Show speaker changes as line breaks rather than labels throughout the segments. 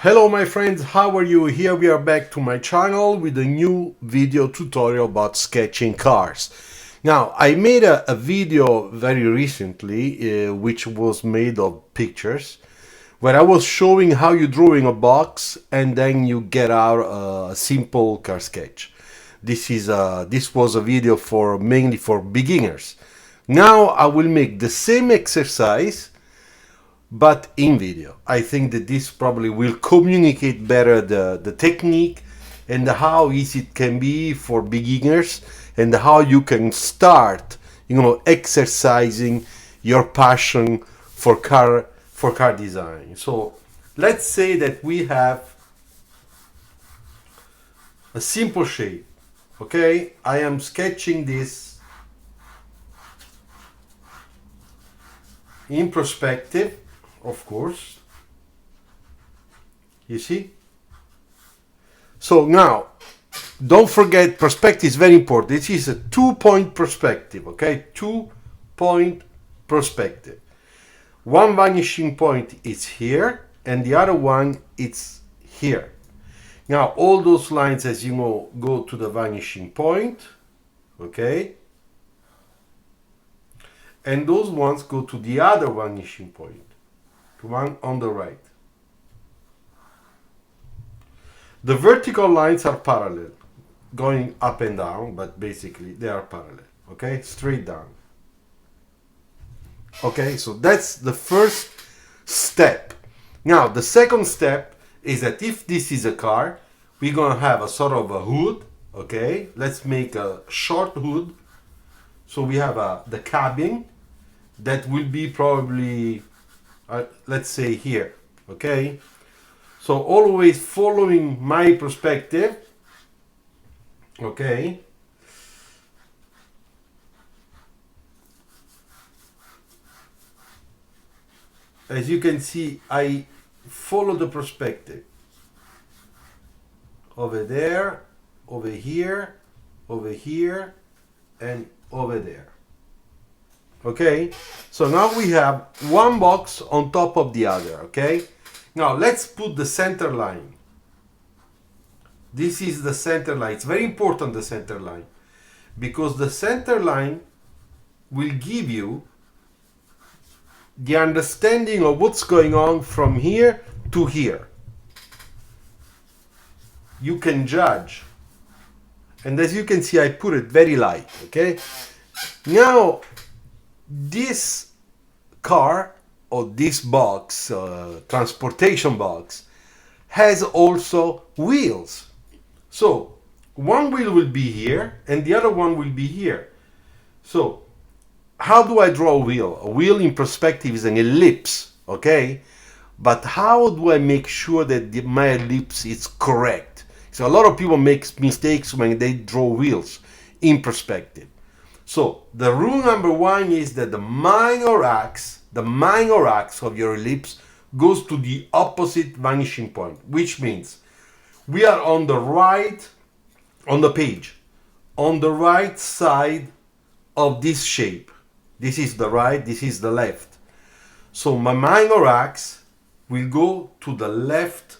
Hello my friends, how are you? Here we are back to my channel with a new video tutorial about sketching cars. Now, I made a video very recently which was made of pictures where I was showing how you draw in a box and then you get out a simple car sketch. This was a video for mainly for beginners. Now I will make the same exercise but in video. I think that this probably will communicate better the technique and how easy it can be for beginners and how you can start, exercising your passion for car design. So let's say that we have a simple shape. Okay, I am sketching this in perspective, of course. You see? So now, don't forget, perspective is very important. This is a 2-point perspective, okay? 2-point perspective. One vanishing point is here, and the other one is here. Now, all those lines, as you know, go to the vanishing point, okay? And those ones go to the other vanishing point, the one on the right. The vertical lines are parallel, going up and down, but basically they are parallel, okay? Straight down. Okay, so that's the first step. Now, the second step is that if this is a car, we're gonna have a sort of a hood, okay? Let's make a short hood. So we have the cabin that will be probably, let's say here, okay? So always following my perspective, okay? As you can see, I follow the perspective. Over there, over here, and over there. Okay? So now we have one box on top of the other, okay? Now let's put the center line. This is the center line. It's very important, the center line, because the center line will give you the understanding of what's going on from here to here. You can judge. And as you can see, I put it very light, okay? Now, this car or this box, transportation box, has also wheels. So one wheel will be here and the other one will be here. So how do I draw a wheel? A wheel in perspective is an ellipse, okay? But how do I make sure that my ellipse is correct? So a lot of people make mistakes when they draw wheels in perspective. So the rule number one is that the minor axe of your ellipse goes to the opposite vanishing point, which means we are on the right, on the page, on the right side of this shape. This is the right, this is the left. So my minor axe will go to the left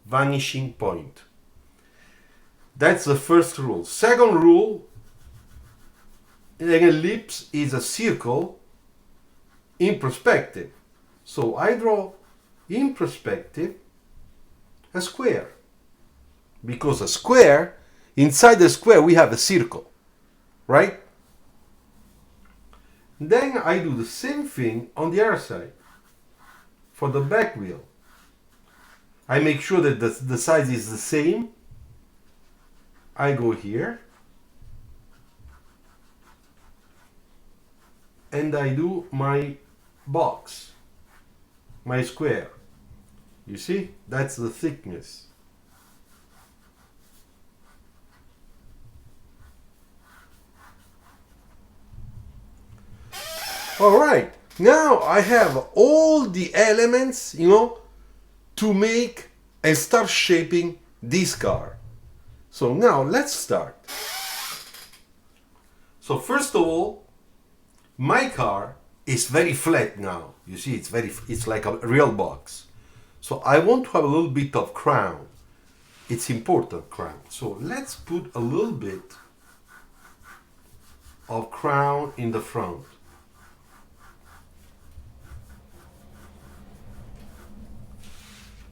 vanishing point. That's the first rule. Second rule, an ellipse is a circle in perspective. So I draw in perspective a square. Because a square, inside the square we have a circle, right? Then I do the same thing on the other side for the back wheel. I make sure that the size is the same. I go here and I do my box, my square. You see, that's the thickness. All right, now I have all the elements, to make and start shaping this car. So now let's start. So first of all, my car is very flat now. You see, it's like a real box. So I want to have a little bit of crown. It's important, crown. So let's put a little bit of crown in the front.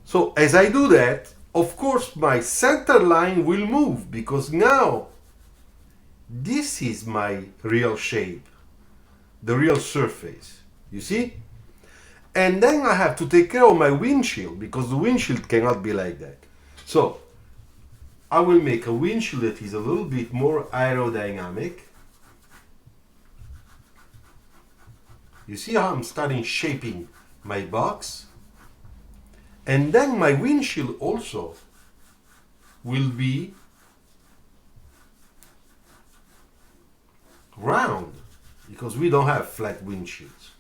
So as I do that, of course my center line will move, because now this is my real shape, the real surface, you see? And then I have to take care of my windshield, because the windshield cannot be like that. So I will make a windshield that is a little bit more aerodynamic. You see how I'm starting shaping my box? And then my windshield also will be round, because we don't have flat windshields.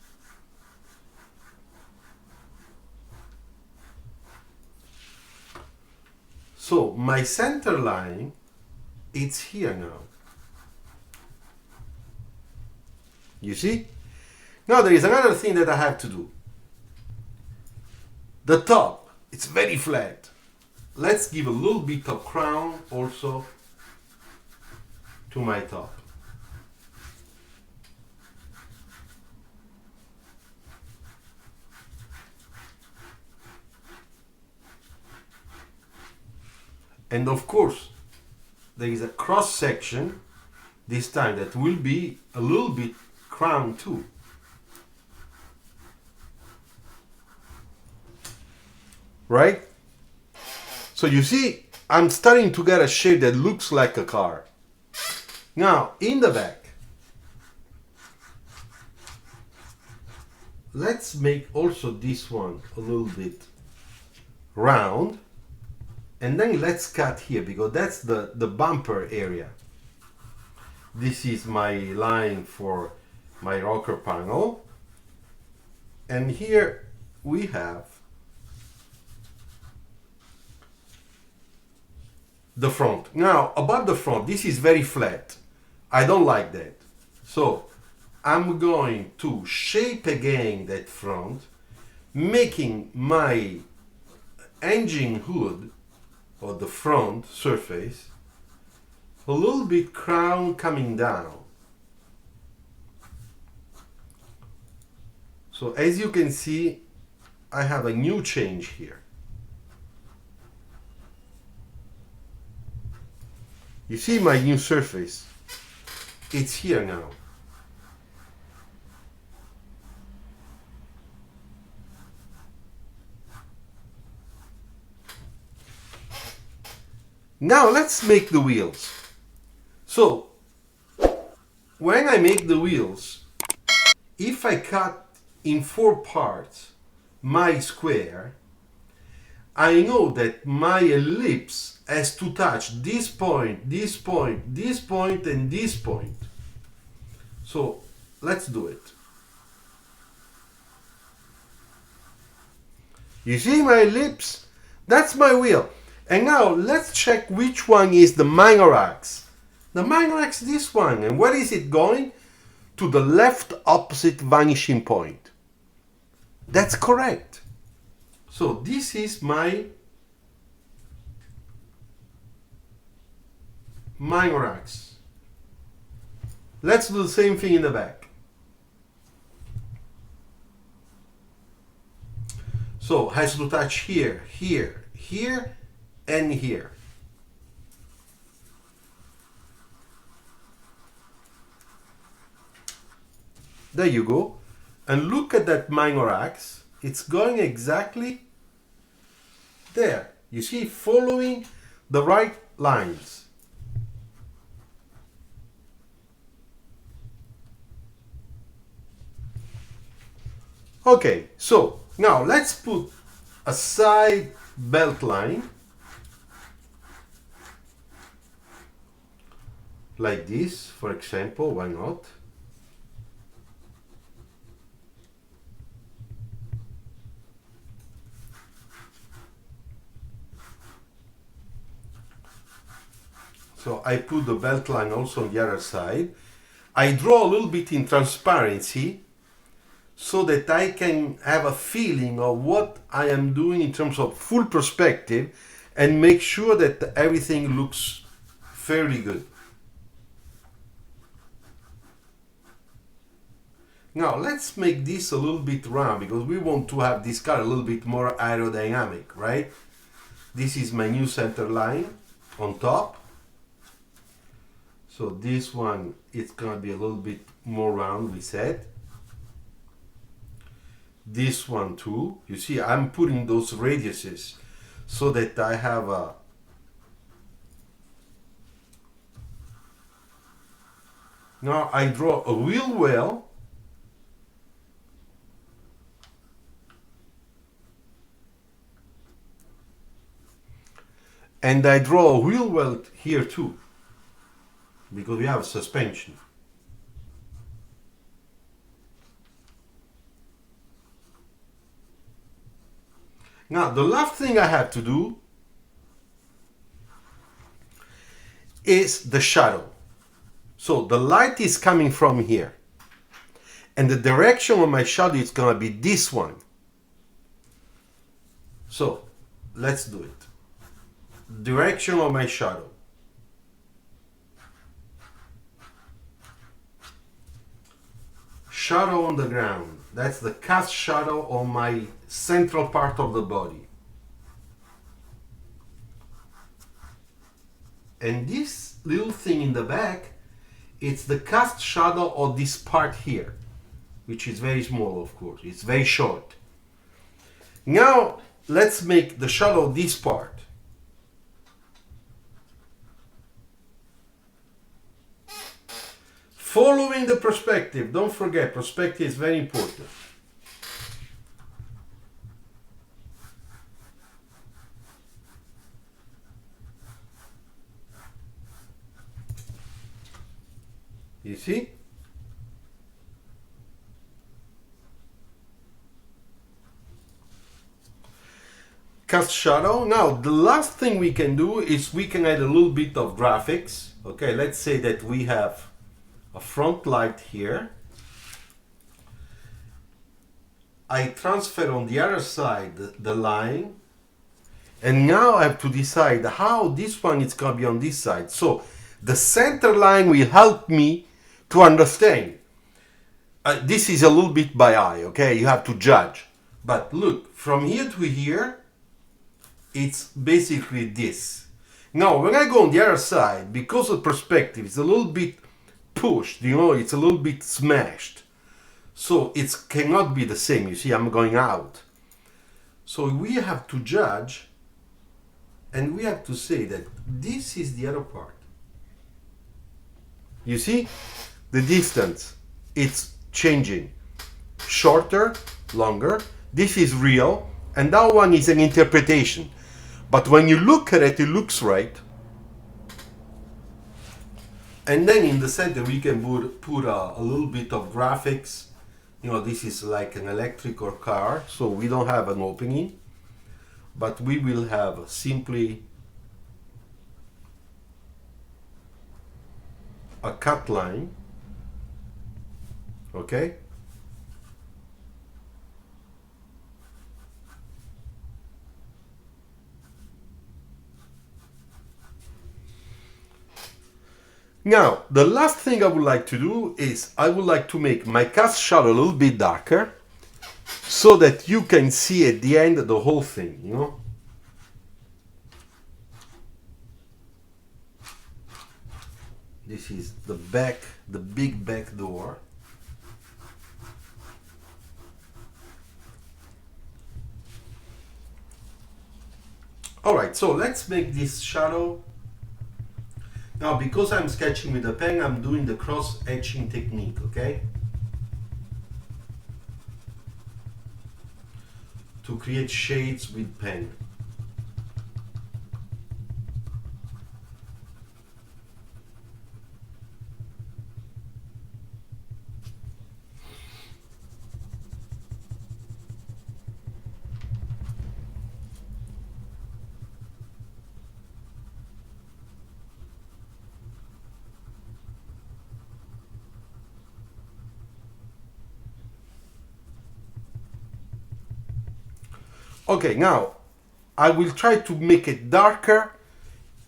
So my center line, it's here now. You see? Now there is another thing that I have to do. The top, it's very flat. Let's give a little bit of crown also to my top. And of course, there is a cross section this time that will be a little bit crown too. Right? So you see, I'm starting to get a shape that looks like a car. Now, in the back, let's make also this one a little bit round. And then let's cut here, because that's the bumper area. This is my line for my rocker panel. And here we have the front. Now, about the front, this is very flat. I don't like that. So I'm going to shape again that front, making my engine hood, or the front surface, a little bit crown coming down. So as you can see, I have a new change here. You see my new surface? It's here now. Now let's make the wheels. So when I make the wheels, if I cut in 4 parts my square, I know that my ellipse has to touch this point, this point, this point, and this point. So let's do it. You see my ellipse? That's my wheel. And now let's check which one is the minor axe. The minor axe, this one. And where is it going? To the left opposite vanishing point. That's correct. So this is my minor axe. Let's do the same thing in the back. So has to touch here, here, here, and here. There you go. And look at that minor axe. It's going exactly there. You see, following the right lines. Okay, so now let's put a side belt line like this, for example, why not? So I put the belt line also on the other side. I draw a little bit in transparency so that I can have a feeling of what I am doing in terms of full perspective and make sure that everything looks fairly good. Now let's make this a little bit round because we want to have this car a little bit more aerodynamic, right? This is my new center line on top. So this one, it's gonna be a little bit more round, we said. This one too. You see, I'm putting those radiuses so that I have a now I draw a wheel well. And I draw a wheel well here too, because we have suspension. Now the last thing I have to do is the shadow. So the light is coming from here, and the direction of my shadow is gonna be this one. So let's do it. Direction of my shadow. Shadow on the ground. That's the cast shadow on my central part of the body. And this little thing in the back, it's the cast shadow of this part here, which is very small, of course. It's very short. Now let's make the shadow of this part. Following the perspective. Don't forget, perspective is very important. You see? Cast shadow. Now the last thing we can do is we can add a little bit of graphics. Okay, let's say that we have a front light here. I transfer on the other side the line, and now I have to decide how this one is going to be on this side. So the center line will help me to understand. This is a little bit by eye, okay? You have to judge. But look, from here to here, it's basically this. Now, when I go on the other side, because the perspective is a little bit pushed, you know, it's a little bit smashed. So it cannot be the same. You see, I'm going out. So we have to judge, and we have to say that this is the other part. You see, the distance, it's changing. Shorter, longer. This is real, and that one is an interpretation. But when you look at it, it looks right. And then in the center we can put a little bit of graphics. You know, this is like an electrical car, so we don't have an opening, but we will have simply a cut line. Okay? Now, the last thing I would like to do is I would like to make my cast shadow a little bit darker so that you can see at the end the whole thing, you know? This is the back, the big back door. Alright, so let's make this shadow. Now, because I'm sketching with a pen, I'm doing the cross-hatching technique, okay? To create shades with pen. Okay, now I will try to make it darker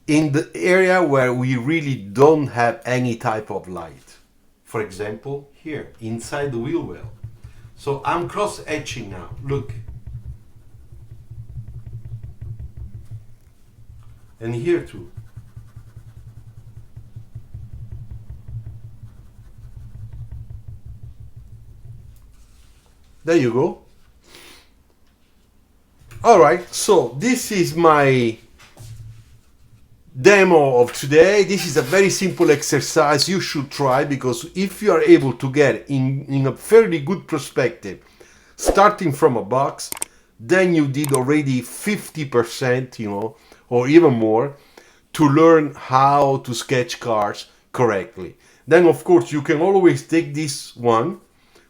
in the area where we really don't have any type of light. For example, here, inside the wheel well. So I'm cross etching now, look. And here too. There you go. Alright, so this is my demo of today. This is a very simple exercise you should try, because if you are able to get in a fairly good perspective starting from a box, then you did already 50%, you know, or even more, to learn how to sketch cars correctly. Then of course you can always take this one,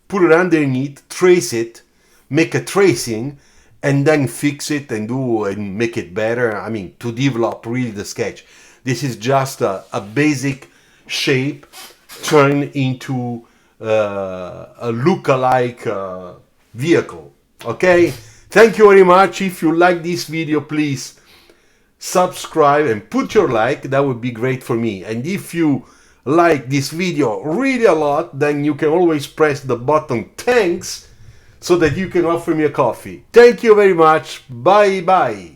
put it underneath, trace it, make a tracing, and then fix it and do and make it better. I mean, to develop really the sketch. This is just a basic shape turned into a look-alike vehicle. Okay? Thank you very much. If you like this video, please subscribe and put your like. That would be great for me. And if you like this video really a lot, then you can always press the button thanks, so that you can offer me a coffee. Thank you very much. Bye bye.